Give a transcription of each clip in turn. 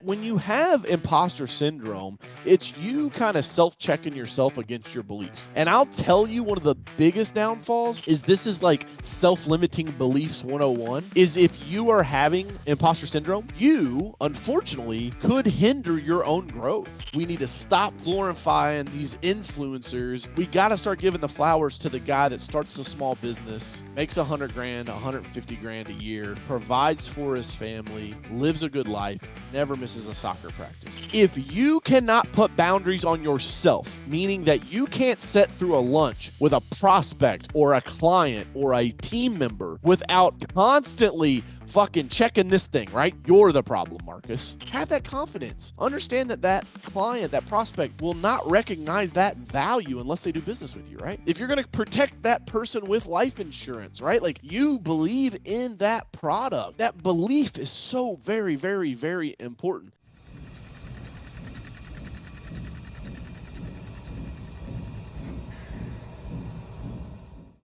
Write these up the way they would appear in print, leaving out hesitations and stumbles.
when you have imposter syndrome, it's you kind of self-checking yourself against your beliefs. And I'll tell you, one of the biggest downfalls is this is like self-limiting beliefs 101, is if you are having imposter syndrome, you unfortunately could hinder your own growth. We need to stop glorifying these influencers. We got to start giving the flowers to the guy that starts a small business, makes 100 grand, 150 grand a year, provides for his family, lives a good life, never misses a soccer practice. If you cannot put boundaries on yourself, meaning that you can't sit through a lunch with a prospect or a client or a team member without constantly fucking checking this thing, right? You're the problem, Marcus. Have that confidence. Understand that that client, that prospect will not recognize that value unless they do business with you, right? If you're going to protect that person with life insurance, right? Like, you believe in that product. That belief is so very, very, very important.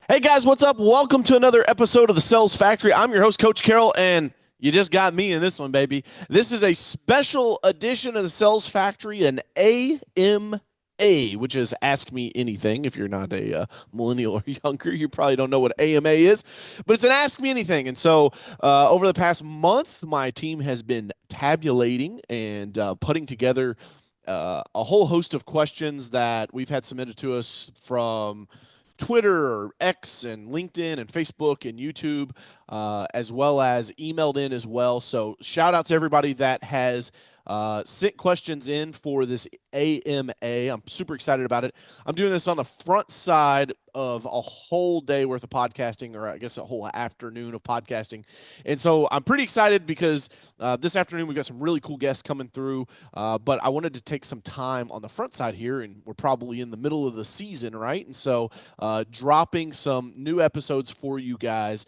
Hey guys, what's up? Welcome to another episode of the Sales Factory. I'm your host, Coach Carroll, and you just got me in this one, baby. This is a special edition of the Sales Factory, an AMA, which is Ask Me Anything. If you're not a millennial or younger, you probably don't know what AMA is, but it's an Ask Me Anything. And so over the past month, my team has been tabulating and putting together a whole host of questions that we've had submitted to us from Twitter or X and LinkedIn and Facebook and YouTube, as well as emailed in as well. So shout out to everybody that has sent questions in for this AMA. I'm super excited about it. I'm doing this on the front side of a whole day worth of podcasting, or I guess a whole afternoon of podcasting. And so I'm pretty excited because this afternoon we've got some really cool guests coming through, but I wanted to take some time on the front side here, and we're probably in the middle of the season, right? And so dropping some new episodes for you guys.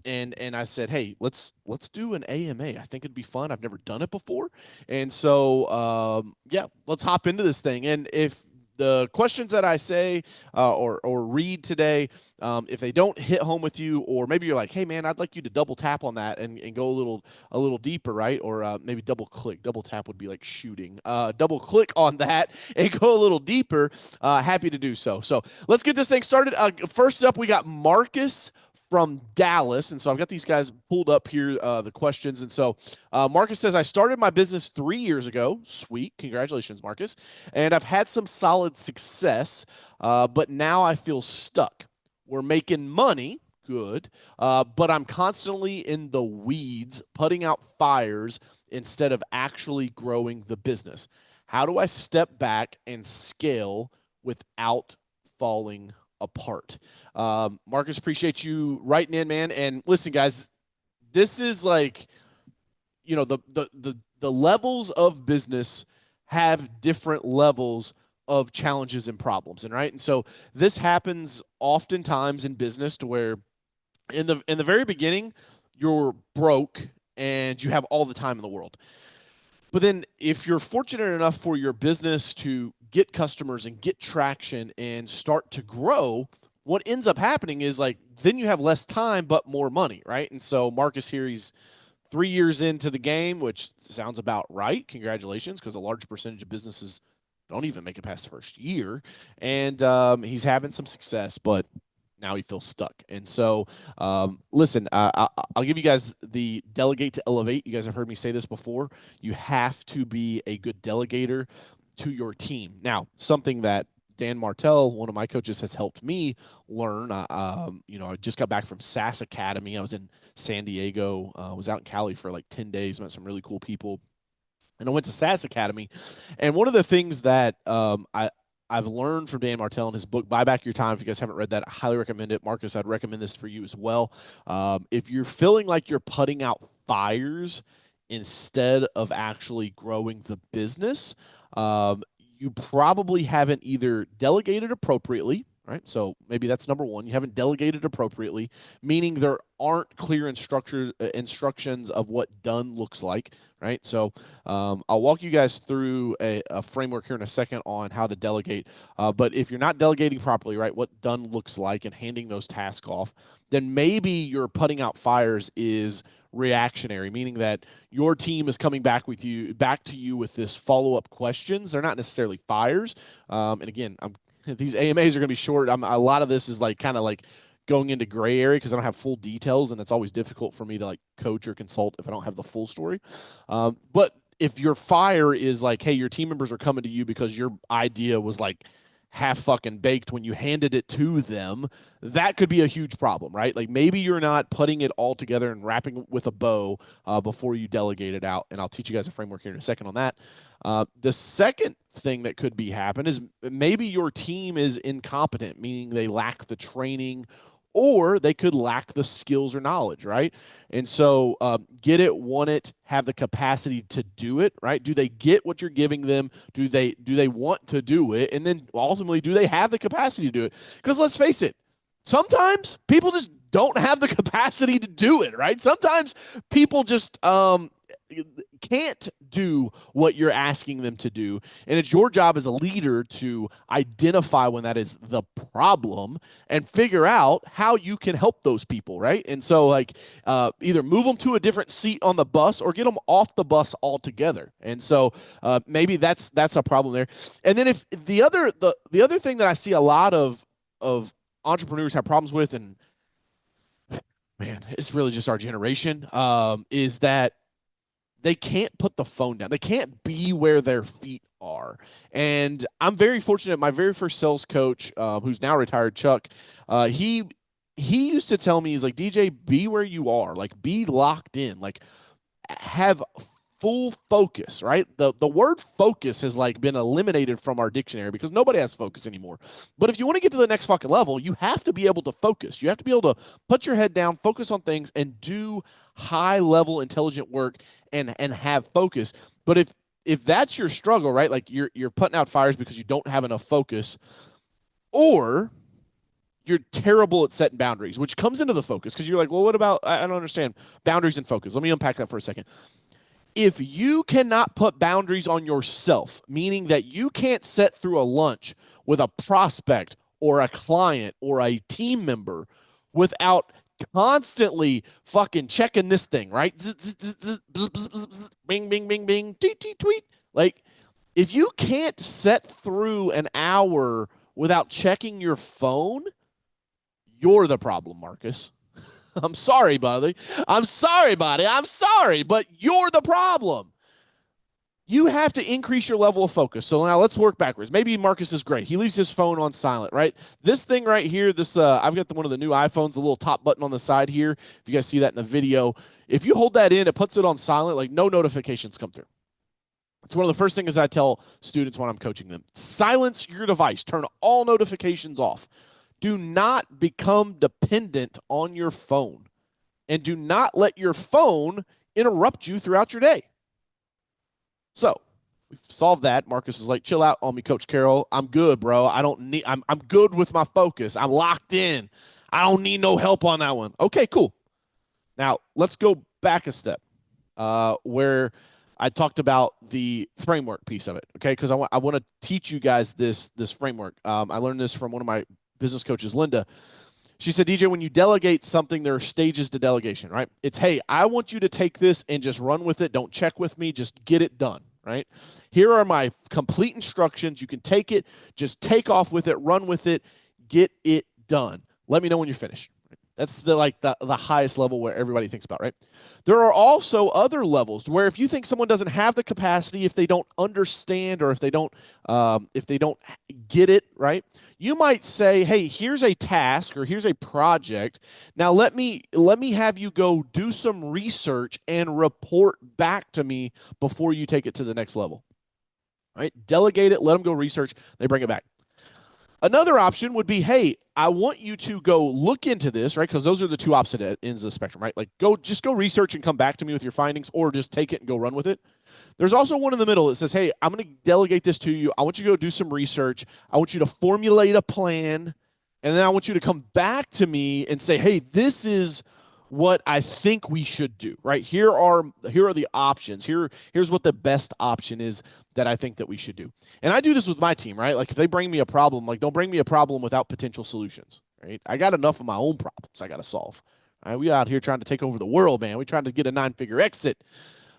And I said, hey, let's do an AMA. I think it'd be fun. I've never done it before. And so, yeah, let's hop into this thing. And if the questions that I say or read today, if they don't hit home with you, or maybe you're like, hey man, I'd like you to double tap on that and go a little deeper, right? Or maybe double click. Double tap would be like shooting. Double click on that and go a little deeper. Happy to do so. So let's get this thing started. First up, we got Marcus from Dallas. And so I've got these guys pulled up here, the questions. And so Marcus says, I started my business 3 years ago. Sweet. Congratulations, Marcus. And I've had some solid success, but now I feel stuck. We're making money. Good. But I'm constantly in the weeds, putting out fires instead of actually growing the business. How do I step back and scale without falling apart? Marcus, appreciate you writing in, man. And listen, guys, this is like, you know, the levels of business have different levels of challenges and problems, and right. And so this happens oftentimes in business to where in the very beginning you're broke and you have all the time in the world. But then if you're fortunate enough for your business to get customers and get traction and start to grow, what ends up happening is like, then you have less time, but more money, right? And so Marcus here, he's 3 years into the game, which sounds about right. Congratulations, because a large percentage of businesses don't even make it past the first year. And he's having some success, but now he feels stuck. And so, listen, I'll give you guys the delegate to elevate. You guys have heard me say this before. You have to be a good delegator to your team. Now, something that Dan Martell, one of my coaches, has helped me learn. You know, I just got back from SAS Academy. I was in San Diego. Was out in Cali for like 10 days, met some really cool people. And I went to SAS Academy. And one of the things that I've learned from Dan Martell in his book, Buy Back Your Time. If you guys haven't read that, I highly recommend it. Marcus, I'd recommend this for you as well. If you're feeling like you're putting out fires instead of actually growing the business, you probably haven't either delegated appropriately, right? So maybe that's number one. You haven't delegated appropriately, meaning there aren't clear instructions of what done looks like, right? So I'll walk you guys through a framework here in a second on how to delegate. But if you're not delegating properly, right, what done looks like and handing those tasks off, then maybe your putting out fires is reactionary, meaning that your team is coming back to you with this follow-up questions. They're not necessarily fires. And again, these AMAs are going to be short. A lot of this is like kind of like going into gray area because I don't have full details, and it's always difficult for me to like coach or consult if I don't have the full story. But if your fire is like, hey, your team members are coming to you because your idea was like half fucking baked when you handed it to them, that could be a huge problem, right? Like maybe you're not putting it all together and wrapping it with a bow before you delegate it out. And I'll teach you guys a framework here in a second on that. The second thing that could be happen is maybe your team is incompetent, meaning they lack the training or they could lack the skills or knowledge, right? And so get it, want it, have the capacity to do it, right? Do they get what you're giving them? Do they want to do it? And then ultimately, do they have the capacity to do it? Because let's face it, sometimes people just don't have the capacity to do it, right? Sometimes people just can't do what you're asking them to do. And it's your job as a leader to identify when that is the problem and figure out how you can help those people, right? And so like either move them to a different seat on the bus or get them off the bus altogether. And so maybe that's a problem there. And then if the other thing that I see a lot of entrepreneurs have problems with, and man, it's really just our generation, is that they can't put the phone down. They can't be where their feet are. And I'm very fortunate. My very first sales coach, who's now retired, Chuck, he used to tell me, he's like, DJ, be where you are. Like, be locked in. Like, have full focus, right? The word focus has like been eliminated from our dictionary because nobody has focus anymore. But if you want to get to the next fucking level, you have to be able to focus. You have to be able to put your head down, focus on things, and do high level intelligent work and have focus. But if that's your struggle, right? Like you're putting out fires because you don't have enough focus, or you're terrible at setting boundaries, which comes into the focus because you're like, well, what about, I don't understand boundaries and focus. Let me unpack that for a second. If you cannot put boundaries on yourself, meaning that you can't sit through a lunch with a prospect or a client or a team member without constantly fucking checking this thing, right? Bing, bing, bing, bing, tweet, tweet, tweet. Like, if you can't sit through an hour without checking your phone, you're the problem, Marcus. I'm sorry, buddy. I'm sorry, buddy. I'm sorry, but you're the problem. You have to increase your level of focus. So now let's work backwards. Maybe Marcus is great. He leaves his phone on silent, right? This thing right here, I've got one of the new iPhones, the little top button on the side here. If you guys see that in the video, if you hold that in, it puts it on silent, like no notifications come through. It's one of the first things I tell students when I'm coaching them. Silence your device. Turn all notifications off. Do not become dependent on your phone, and do not let your phone interrupt you throughout your day. So we've solved that. Marcus is like, chill out on me, Coach Carroll. I'm good, bro. I'm good with my focus. I'm locked in. I don't need no help on that one. Okay, cool. Now let's go back a step where I talked about the framework piece of it. Okay, because I want to teach you guys this framework. I learned this from one of my business coaches, Linda. She said, DJ, when you delegate something, there are stages to delegation, right? It's, hey, I want you to take this and just run with it. Don't check with me. Just get it done, right? Here are my complete instructions. You can take it, just take off with it, run with it, get it done. Let me know when you're finished. That's the highest level where everybody thinks about, right? There are also other levels where if you think someone doesn't have the capacity, if they don't understand, or if they don't get it, right? You might say, hey, here's a task or here's a project. Now let me have you go do some research and report back to me before you take it to the next level. Right? Delegate it, let them go research, they bring it back. Another option would be, hey, I want you to go look into this, right? Because those are the two opposite ends of the spectrum, right? Like just go research and come back to me with your findings, or just take it and go run with it. There's also one in the middle that says, hey, I'm going to delegate this to you. I want you to go do some research. I want you to formulate a plan And then I want you to come back to me and say, hey, this is what I think we should do, right? Here are the options. Here's what the best option is that I think that we should do. And I do this with my team, right? Like if they bring me a problem, like don't bring me a problem without potential solutions, right? I got enough of my own problems I got to solve. All right, we out here trying to take over the world, man. We trying to get a 9-figure exit.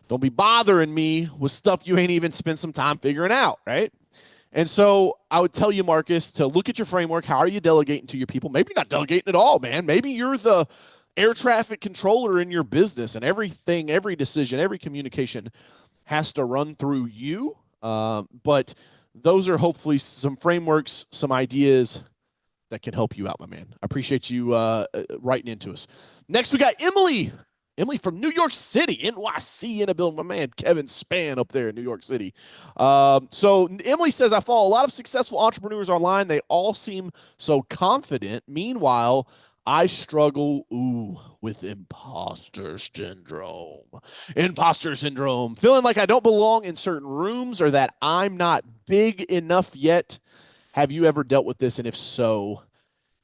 Don't be bothering me with stuff you ain't even spent some time figuring out, right? And so I would tell you, Marcus, to look at your framework. How are you delegating to your people? Maybe you're not delegating at all, man. Maybe you're the air traffic controller in your business, and everything, every decision, every communication has to run through you. But those are hopefully some frameworks, some ideas that can help you out, my man. I appreciate you writing into us. Next, we got Emily. Emily from New York City, NYC, in a building. My man, Kevin Span up there in New York City. So Emily says, I follow a lot of successful entrepreneurs online. They all seem so confident. Meanwhile, I struggle, with imposter syndrome. Imposter syndrome. Feeling like I don't belong in certain rooms or that I'm not big enough yet. Have you ever dealt with this? And if so,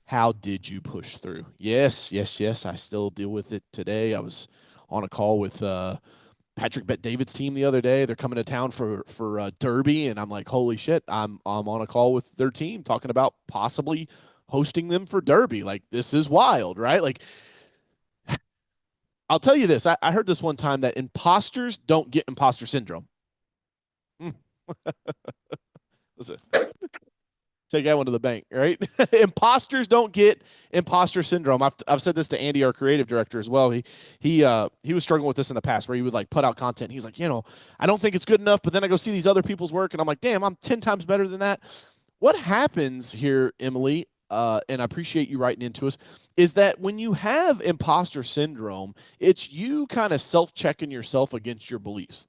how did you push through? Yes. I still deal with it today. I was on a call with Patrick Bet David's team the other day. They're coming to town for Derby, and I'm like, holy shit! I'm on a call with their team talking about possibly hosting them for Derby. Like, this is wild, right? Like, I'll tell you this. I heard this one time that imposters don't get imposter syndrome. Listen. Take that one to the bank, right? Imposters don't get imposter syndrome. I've said this to Andy, our creative director, as well. He was struggling with this in the past, where he would like put out content. He's like, I don't think it's good enough, but then I go see these other people's work, and I'm like, damn, I'm 10 times better than that. What happens here, Emily, and I appreciate you writing into us, is that when you have imposter syndrome, it's you kind of self-checking yourself against your beliefs.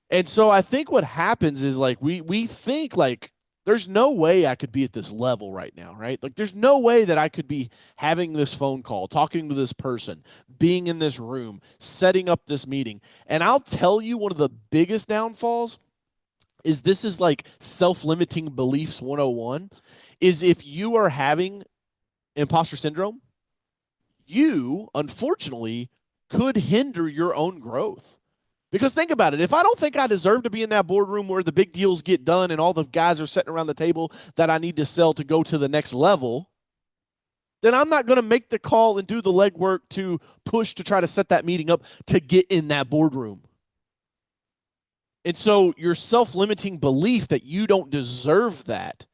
And so I think what happens is like we think like, there's no way I could be at this level right now, right? Like, there's no way that I could be having this phone call, talking to this person, being in this room, setting up this meeting. And I'll tell you, one of the biggest downfalls is this is like self-limiting beliefs 101, is if you are having imposter syndrome, you, unfortunately, could hinder your own growth. Because think about it. If I don't think I deserve to be in that boardroom where the big deals get done and all the guys are sitting around the table that I need to sell to go to the next level, then I'm not going to make the call and do the legwork to push to try to set that meeting up to get in that boardroom. And so your self-limiting belief that you don't deserve that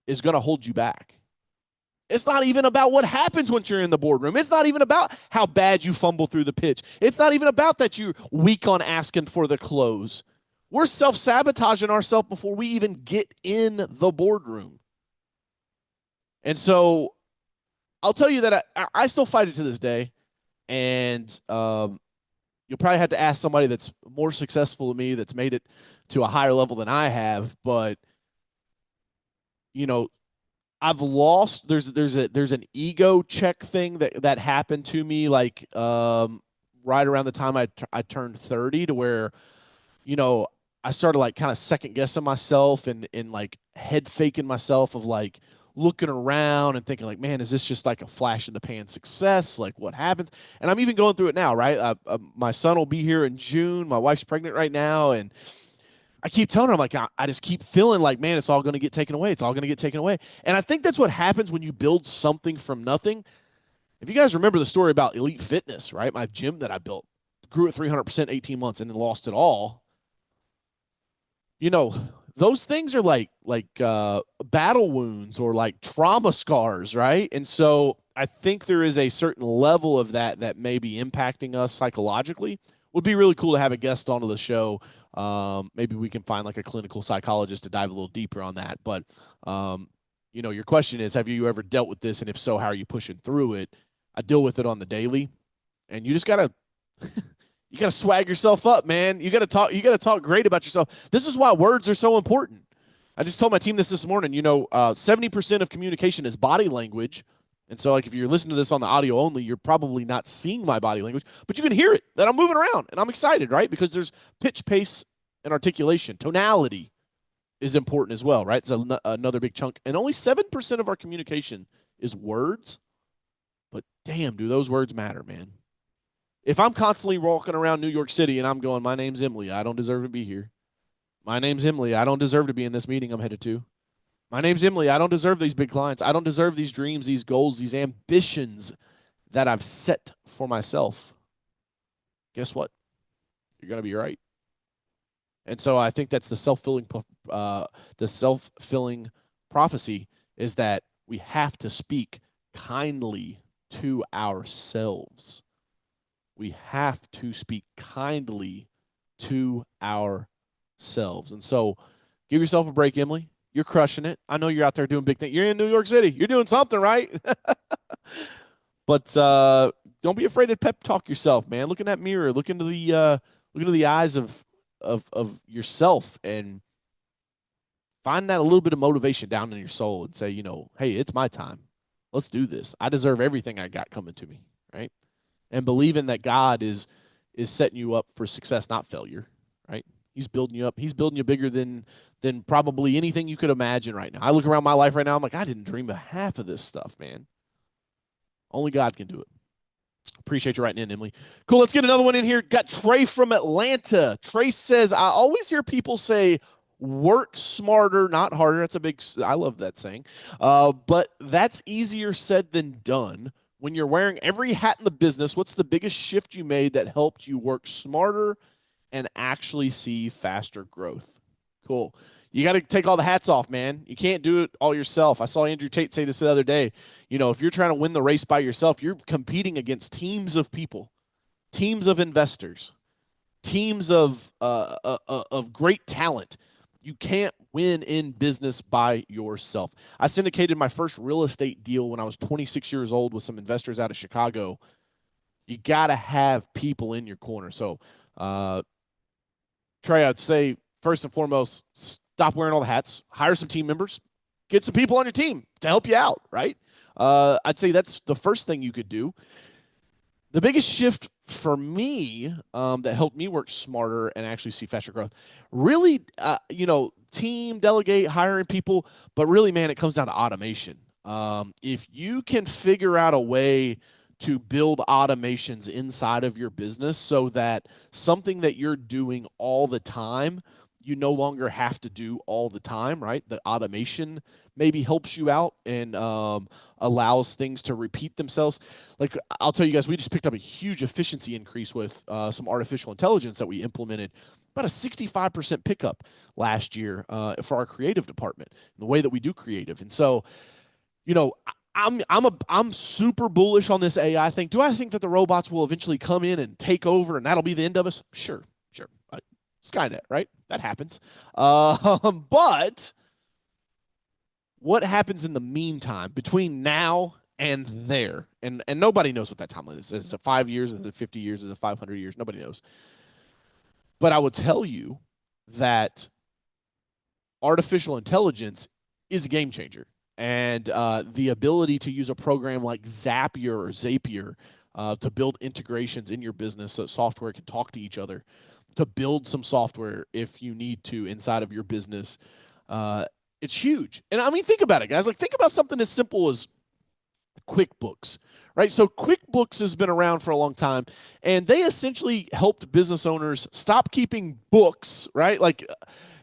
is going to hold you back. It's not even about what happens once you're in the boardroom. It's not even about how bad you fumble through the pitch. It's not even about that you're weak on asking for the close. We're self-sabotaging ourselves before we even get in the boardroom. And so I'll tell you that I still fight it to this day. And you'll probably have to ask somebody that's more successful than me, that's made it to a higher level than I have. But, I've lost. There's an ego check thing that happened to me like right around the time I turned 30, to where I started like kind of second guessing myself and like head faking myself of like looking around and thinking like, man, is this just like a flash in the pan success? Like, what happens? And I'm even going through it now, right? My son will be here in June. My wife's pregnant right now, and I keep telling her, I'm like, I just keep feeling like, man, it's all going to get taken away. It's all going to get taken away. And I think that's what happens when you build something from nothing. If you guys remember the story about Elite Fitness, right? My gym that I built grew at 300% 18 months and then lost it all. Those things are like battle wounds or like trauma scars, right? And so I think there is a certain level of that may be impacting us psychologically. Would be really cool to have a guest onto the show. Maybe we can find like a clinical psychologist to dive a little deeper on that. But, your question is, have you ever dealt with this? And if so, how are you pushing through it? I deal with it on the daily, and you just gotta, you gotta swag yourself up, man. You gotta talk great about yourself. This is why words are so important. I just told my team this morning, 70% of communication is body language. And so, like, if you're listening to this on the audio only, you're probably not seeing my body language, but you can hear it, that I'm moving around, and I'm excited, right? Because there's pitch, pace, and articulation, tonality. is important as well, right? So another big chunk. And only 7% of our communication is words, but damn, do those words matter, man. If I'm constantly walking around New York City and I'm going, my name's Emily, I don't deserve to be here. My name's Emily, I don't deserve to be in this meeting I'm headed to. My name's Emily, I don't deserve these big clients. I don't deserve these dreams, these goals, these ambitions that I've set for myself. Guess what? You're going to be right. And so I think that's the self-fulfilling prophecy is that we have to speak kindly to ourselves. We have to speak kindly to ourselves. And so give yourself a break, Emily. You're crushing it. I know you're out there doing big things. You're in New York City. You're doing something, right? But don't be afraid to pep talk yourself, man. Look in that mirror. Look into the eyes of yourself and find that a little bit of motivation down in your soul and say, hey, it's my time. Let's do this. I deserve everything I got coming to me, right? And believing that God is setting you up for success, not failure, right? He's building you up. He's building you bigger than probably anything you could imagine right now. I look around my life right now, I'm like, I didn't dream of half of this stuff, man. Only God can do it. Appreciate you writing in, Emily. Cool. Let's get another one in here. Got Trey from Atlanta. Trey says, I always hear people say, work smarter, not harder. I love that saying. But that's easier said than done. When you're wearing every hat in the business, what's the biggest shift you made that helped you work smarter and actually see faster growth? Cool. You got to take all the hats off, man. You can't do it all yourself. I saw Andrew Tate say this the other day. If you're trying to win the race by yourself, you're competing against teams of people, teams of investors, teams of great talent. You can't win in business by yourself. I syndicated my first real estate deal when I was 26 years old with some investors out of Chicago. You got to have people in your corner. So, Trey, I'd say first and foremost, stop wearing all the hats, hire some team members, get some people on your team to help you out, right? I'd say that's the first thing you could do. The biggest shift for me that helped me work smarter and actually see faster growth, really, team, delegate, hiring people, but really, man, it comes down to automation. If you can figure out a way to build automations inside of your business so that something that you're doing all the time, you no longer have to do all the time, right? The automation maybe helps you out and allows things to repeat themselves. Like I'll tell you guys, we just picked up a huge efficiency increase with some artificial intelligence that we implemented. About a 65% pickup last year for our creative department, the way that we do creative. And so, I'm super bullish on this AI thing. Do I think that the robots will eventually come in and take over and that'll be the end of us? Sure. Skynet, right? That happens. But what happens in the meantime between now and there? And nobody knows what that timeline is. Is it 5 years? Is it 50 years? Is it 500 years? Nobody knows. But I would tell you that artificial intelligence is a game changer. And the ability to use a program like Zapier or Zapier to build integrations in your business so software can talk to each other, to build some software if you need to inside of your business, it's huge. And I mean, think about it, guys. Like, think about something as simple as QuickBooks, right? So QuickBooks has been around for a long time, and they essentially helped business owners stop keeping books, right? Like,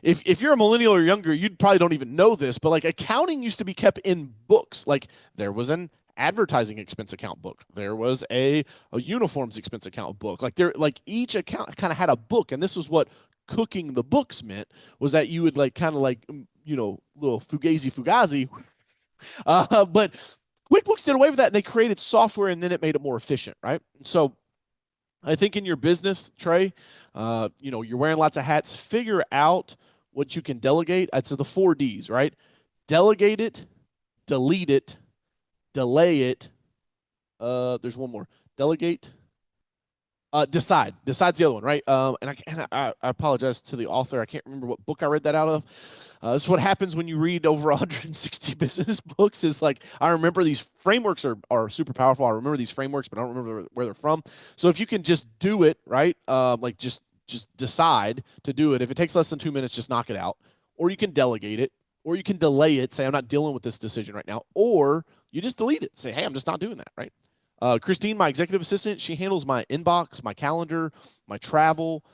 if you're a millennial or younger, you probably don't even know this, but like accounting used to be kept in books. Like there was an advertising expense account book. There was a uniforms expense account book. Like each account kind of had a book, and this was what cooking the books meant, was that you would little fugazi. But QuickBooks did away with that, and they created software, and then it made it more efficient, right? So I think in your business, Trey, you're wearing lots of hats. Figure out what you can delegate. I'd say the 4 Ds, right? Delegate it, delete it, delay it. There's one more. Delegate. Decide. Decide's the other one, right? And I apologize to the author. I can't remember what book I read that out of. This is what happens when you read over 160 business books. Is like, I remember these frameworks are super powerful. I remember these frameworks, but I don't remember where they're from. So if you can just do it, right? Just decide to do it. If it takes less than 2 minutes, just knock it out. or you can delegate it, or you can delay it, say, I'm not dealing with this decision right now, or you just delete it, say, hey, I'm just not doing that, right? Christine, my executive assistant, she handles my inbox, my calendar, my travel,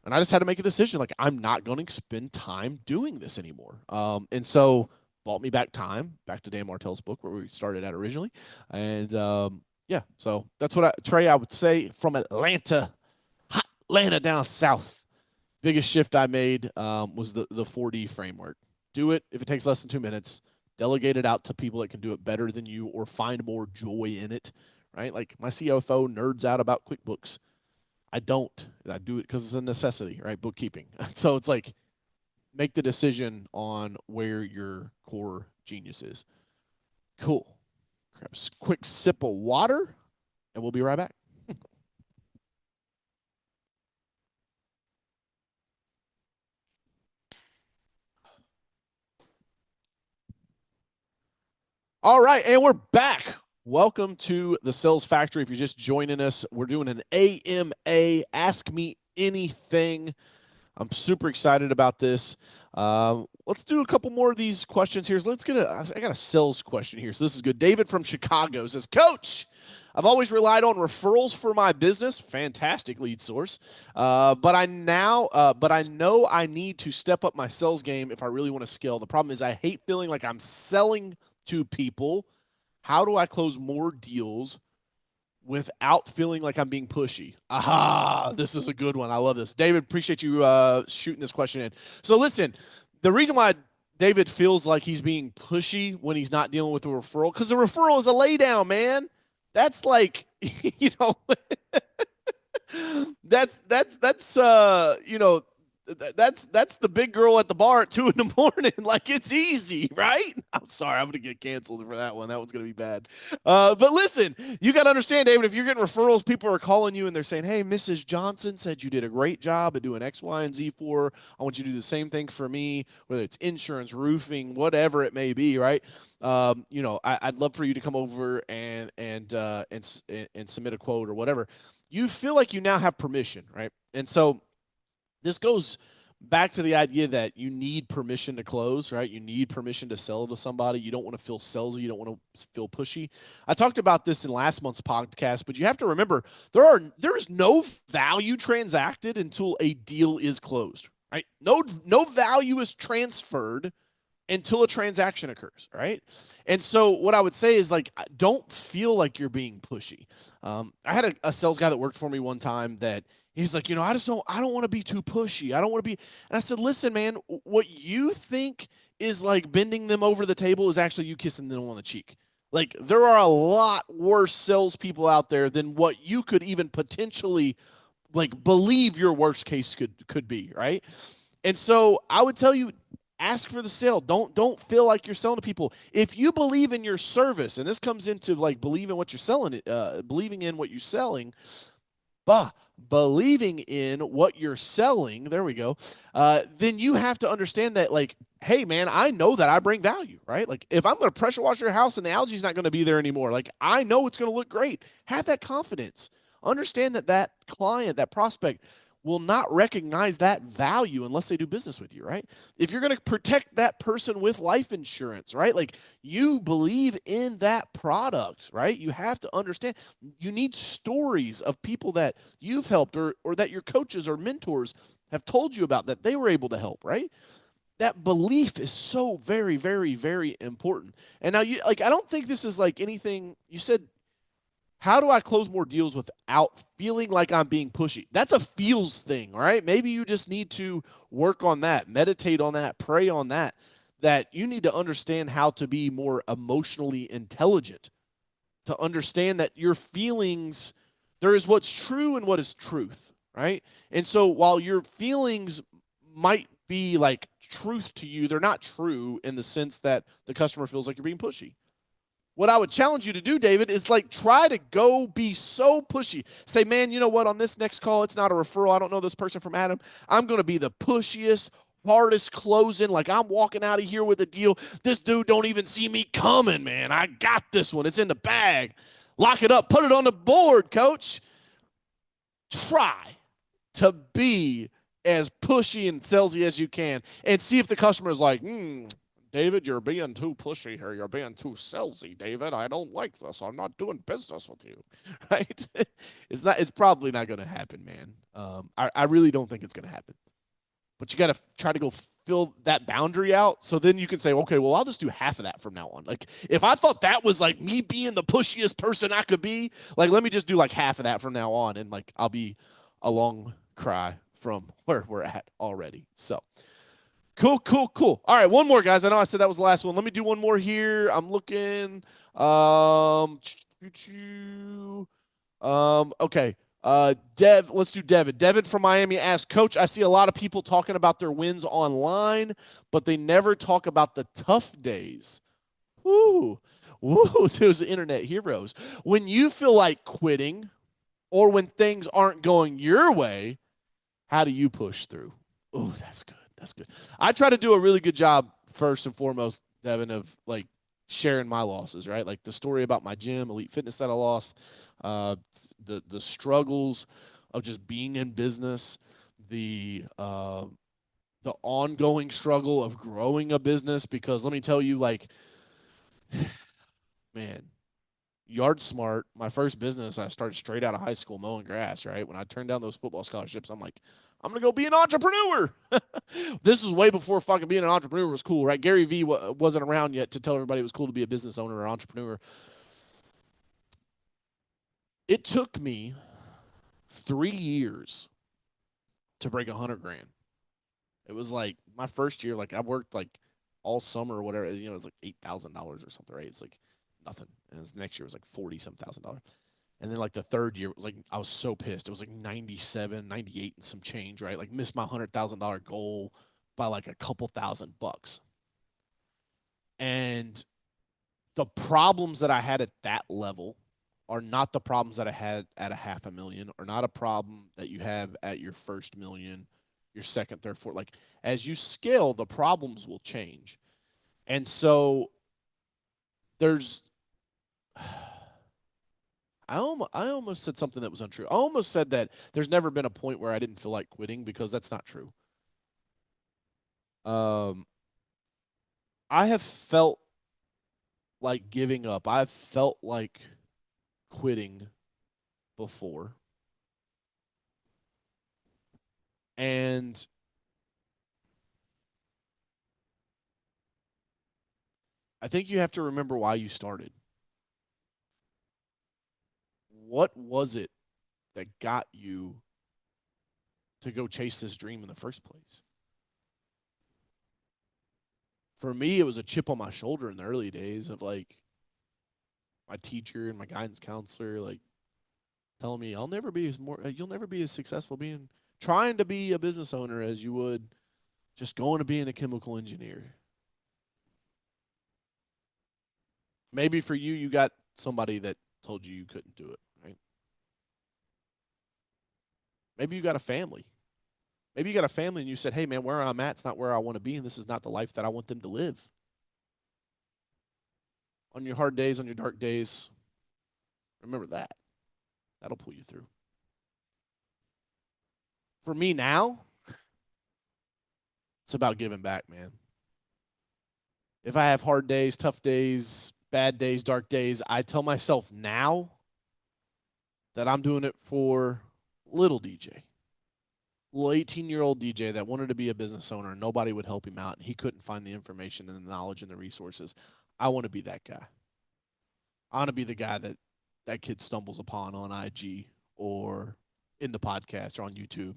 and I just had to make a decision. Like, I'm not going to spend time doing this anymore. And so bought me back time, back to Dan Martell's book where we started at originally. And yeah, so that's what Trey, I would say from Atlanta, hot Atlanta down south. Biggest shift I made was the 4D framework. Do it if it takes less than 2 minutes. Delegate it out to people that can do it better than you or find more joy in it, right? Like my CFO nerds out about QuickBooks. I don't. I do it because it's a necessity, right? Bookkeeping. So it's like make the decision on where your core genius is. Cool. Grab a quick sip of water, and we'll be right back. All right, and we're back. Welcome to the Sales Factory. If you're just joining us, we're doing an AMA, Ask Me Anything. I'm super excited about this. Let's do a couple more of these questions here. So I got a sales question here. So this is good. David from Chicago says, Coach, I've always relied on referrals for my business. Fantastic lead source. But I know I need to step up my sales game if I really want to scale. The problem is I hate feeling like I'm selling to people. How do I close more deals without feeling like I'm being pushy? Aha, this is a good one. I love this. David, appreciate you shooting this question in. So listen, the reason why David feels like he's being pushy when he's not dealing with a referral, because the referral is a laydown, man. That's like, that's that's the big girl at the bar at 2 a.m. Like it's easy, right? I'm sorry, I'm gonna get canceled for that one. That one's gonna be bad. But listen, you got to understand, David. If you're getting referrals, people are calling you and they're saying, "Hey, Mrs. Johnson said you did a great job at doing X, Y, and Z for her. I want you to do the same thing for me, whether it's insurance, roofing, whatever it may be, right? I'd love for you to come over and submit a quote or whatever." You feel like you now have permission, right? And so this goes back to the idea that you need permission to close, right? You need permission to sell to somebody. You don't want to feel salesy. You don't want to feel pushy. I talked about this in last month's podcast, but you have to remember there is no value transacted until a deal is closed, right? No value is transferred until a transaction occurs, right? And so what I would say is like, don't feel like you're being pushy. I had a sales guy that worked for me one time that he's like, I don't want to be too pushy. I don't want to be. And I said, listen, man, what you think is like bending them over the table is actually you kissing them on the cheek. Like there are a lot worse salespeople out there than what you could even potentially like believe your worst case could be, right? And so I would tell you, ask for the sale. Don't feel like you're selling to people. If you believe in your service, and this comes into like believing what you're selling, believing in what you're selling, believing in what you're selling, there we go, then you have to understand that like, hey man, I know that I bring value, right? Like if I'm going to pressure wash your house and the algae's not going to be there anymore, like I know it's going to look great. Have that confidence. Understand that client, that prospect will not recognize that value unless they do business with you, right? If you're going to protect that person with life insurance, right? Like you believe in that product, right? You have to understand you need stories of people that you've helped or that your coaches or mentors have told you about that they were able to help, right? That belief is so very, very, very important. And now I don't think this is like anything you said. How do I close more deals without feeling like I'm being pushy? That's a feels thing, right? Maybe you just need to work on that, meditate on that, pray on that, that you need to understand how to be more emotionally intelligent, to understand that your feelings, there is what's true and what is truth, right? And so while your feelings might be like truth to you, they're not true in the sense that the customer feels like you're being pushy. What I would challenge you to do, David, is like try to go be so pushy. Say, man, you know what? On this next call, it's not a referral. I don't know this person from Adam. I'm going to be the pushiest, hardest closing. Like I'm walking out of here with a deal. This dude don't even see me coming, man. I got this one. It's in the bag. Lock it up. Put it on the board, coach. Try to be as pushy and salesy as you can, and see if the customer is like, David, you're being too pushy here. You're being too salesy, David. I don't like this. I'm not doing business with you, right? It's not. It's probably not going to happen, man. I really don't think it's going to happen. But you got to try to go fill that boundary out. So then you can say, okay, well, I'll just do half of that from now on. Like, if I thought that was like me being the pushiest person I could be, like, let me just do like half of that from now on. And like, I'll be a long cry from where we're at already. So cool, cool, cool. All right, one more, guys. I know I said that was the last one. Let me do one more here. I'm looking. Okay. Let's do Devin. Devin from Miami asked, Coach, I see a lot of people talking about their wins online, but they never talk about the tough days. Woo. Woo, those internet heroes. When you feel like quitting or when things aren't going your way, how do you push through? Oh, that's good. That's good. I try to do a really good job, first and foremost, Devin, of like sharing my losses, right? Like the story about my gym, Elite Fitness that I lost, the struggles of just being in business, the ongoing struggle of growing a business. Because let me tell you, like, man, Yard Smart, my first business, I started straight out of high school mowing grass, right? When I turned down those football scholarships, I'm like, I'm going to go be an entrepreneur. This was way before fucking being an entrepreneur was cool, right? Gary Vee wasn't around yet to tell everybody it was cool to be a business owner or entrepreneur. It took me 3 years to break 100 grand. It was like my first year, like I worked like all summer or whatever. You know, it was like $8,000 or something, right? It's like nothing. And the next year was like 40 some $1,000. And then like the third year, it was like, I was so pissed. It was like 97, 98 and some change, right? Like missed my $100,000 goal by like a couple $1,000. And the problems that I had at that level are not the problems that I had at a $500,000, or not a problem that you have at your first million, your second, third, fourth. Like as you scale, the problems will change. And so there's, I almost said something that was untrue. I almost said that there's never been a point where I didn't feel like quitting, because that's not true. I have felt like giving up. I've felt like quitting before. And I think you have to remember why you started. What was it that got you to go chase this dream in the first place? For me, it was a chip on my shoulder in the early days of like my teacher and my guidance counselor, like telling me you'll never be as successful trying to be a business owner as you would just going to being a chemical engineer. Maybe for you, you got somebody that told you couldn't do it, right? Maybe you got a family. Maybe you got a family and you said, hey, man, where I'm at's not where I want to be, and this is not the life that I want them to live. On your hard days, on your dark days, remember that. That'll pull you through. For me now, it's about giving back, man. If I have hard days, tough days, bad days, dark days, I tell myself now that I'm doing it for little DJ. Little 18-year-old DJ that wanted to be a business owner and nobody would help him out, and he couldn't find the information and the knowledge and the resources. I want to be that guy. I want to be the guy that kid stumbles upon on IG or in the podcast or on YouTube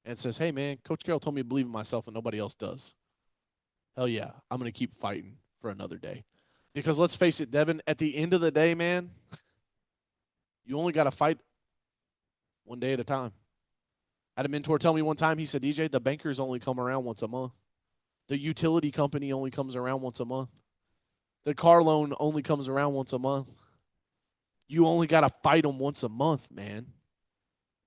and says, hey, man, Coach Carroll told me to believe in myself and nobody else does. Hell yeah, I'm going to keep fighting for another day. Because let's face it, Devin, at the end of the day, man, you only got to fight one day at a time. I had a mentor tell me one time, he said, DJ, the bankers only come around once a month. The utility company only comes around once a month. The car loan only comes around once a month. You only got to fight them once a month, man.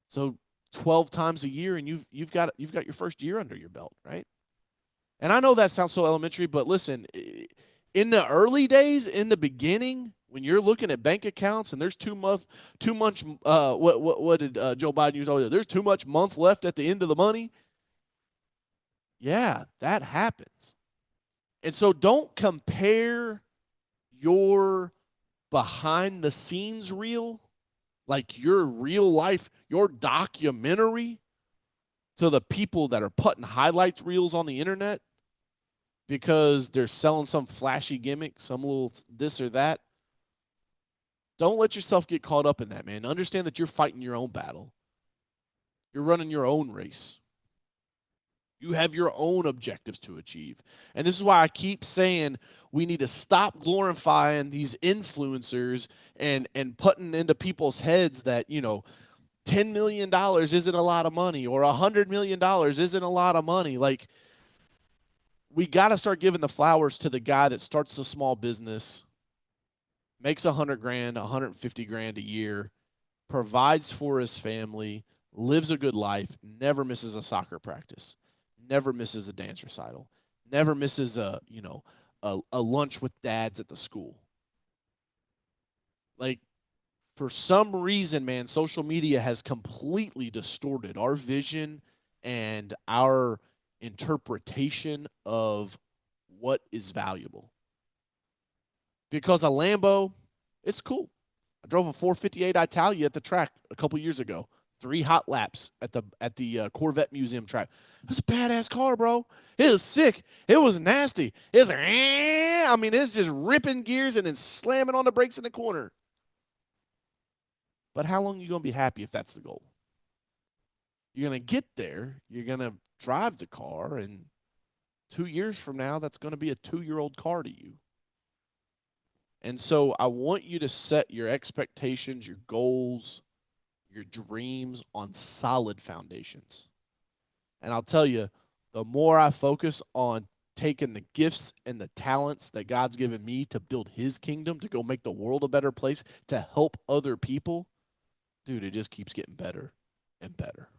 So 12 times a year, and you've got your first year under your belt, right? And I know that sounds so elementary, but listen, in the early days, in the beginning, when you're looking at bank accounts and there's too much, what did Joe Biden use? There's too much month left at the end of the money. Yeah, that happens. And so don't compare your behind the scenes reel, like your real life, your documentary, to the people that are putting highlights reels on the internet because they're selling some flashy gimmick, some little this or that. Don't let yourself get caught up in that, man. Understand that you're fighting your own battle. You're running your own race. You have your own objectives to achieve. And this is why I keep saying we need to stop glorifying these influencers and putting into people's heads that, $10 million isn't a lot of money or $100 million isn't a lot of money. Like, we got to start giving the flowers to the guy that starts a small business, makes 100 grand, 150 grand a year, provides for his family, lives a good life, never misses a soccer practice, never misses a dance recital, never misses a lunch with dads at the school. Like, for some reason, man, social media has completely distorted our vision and our interpretation of what is valuable. Because a Lambo, it's cool. I drove a 458 Italia at the track a couple years ago. 3 hot laps at the Corvette Museum track. That's a badass car, bro. It was sick. It was nasty. It was, I mean, it's just ripping gears and then slamming on the brakes in the corner. But how long are you going to be happy if that's the goal? You're going to get there. You're going to drive the car, and 2 years from now, that's going to be a 2-year-old car to you. And so I want you to set your expectations, your goals, your dreams on solid foundations. And I'll tell you, the more I focus on taking the gifts and the talents that God's given me to build his kingdom, to go make the world a better place, to help other people, dude, it just keeps getting better and better.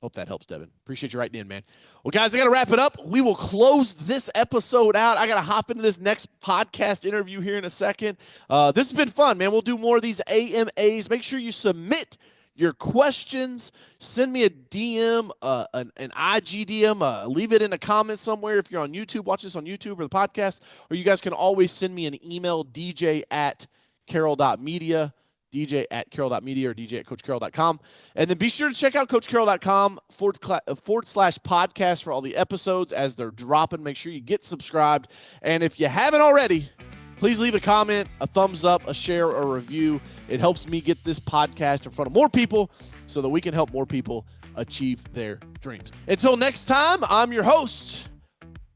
Hope that helps, Devin. Appreciate you writing in, man. Well, guys, I got to wrap it up. We will close this episode out. I got to hop into this next podcast interview here in a second. This has been fun, man. We'll do more of these AMAs. Make sure you submit your questions. Send me a DM, an IG DM. Leave it in a comment somewhere if you're on YouTube. Watch this on YouTube or the podcast. Or you guys can always send me an email, dj@carroll.media. dj@carroll.media or dj@coachcarroll.com. And then be sure to check out coachcarroll.com /podcast for all the episodes as they're dropping. Make sure you get subscribed. And if you haven't already, please leave a comment, a thumbs up, a share, or a review. It helps me get this podcast in front of more people so that we can help more people achieve their dreams. Until next time, I'm your host.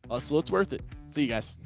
Hustle, it's worth it. See you guys.